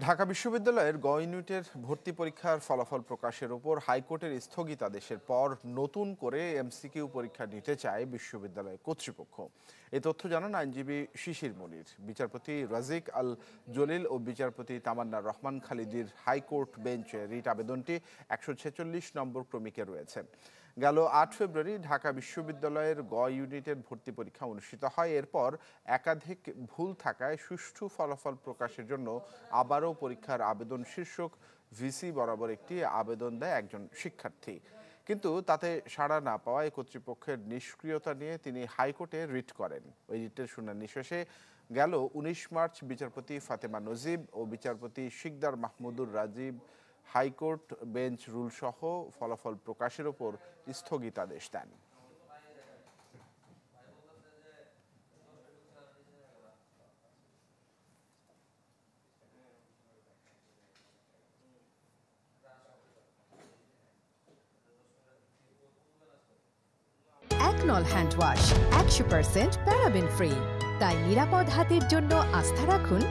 ঢাকা বিশ্ববিদ্যালয়ের গ ইউনিটের ভর্তি পরীক্ষার ফলাফল প্রকাশের উপর হাইকোর্টের স্থগিতাদেশের পর নতুন করে এমসিকিউ পরীক্ষা নিতে চায় বিশ্ববিদ্যালয় কর্তৃপক্ষ। এ তথ্য জানান আইনজীবী শিশির মনির। বিচারপতি রাজিক আল জলিল ও বিচারপতি তামান্নার রহমান খালিদির হাইকোর্ট বেঞ্চে রিট আবেদনটি ১৪৬ নম্বর ক্রমিকে রয়েছে। গেল ৮ ফেব্রুয়ারি ঢাকা বিশ্ববিদ্যালয়ের গ ইউনিটের ভর্তি পরীক্ষা অনুষ্ঠিত হয়। এরপর একাধিক ভুল থাকায় সুষ্ঠু ফলাফল প্রকাশের জন্য আবারও পরীক্ষার আবেদন শীর্ষক ভিসি বরাবর একটি আবেদন দেয় একজন শিক্ষার্থী। কিন্তু তাতে সাড়া না পাওয়ায় কর্তৃপক্ষের নিষ্ক্রিয়তা নিয়ে তিনি হাইকোর্টে রিট করেন। ওই রিটের শুনানি শেষে গেল ১৯ মার্চ বিচারপতি ফাতেমা নজিব ও বিচারপতি শিকদার মাহমুদুর রাজীব হাইকোর্ট বেঞ্চ রুলসহ ফলাফল প্রকাশের ওপর স্থগিতাদেশ দেন। একনল হ্যান্ড ওয়াশ ১০০% প্যারাবেন ফ্রি, তাই নিরাপদ হাতের জন্য আস্থা রাখুন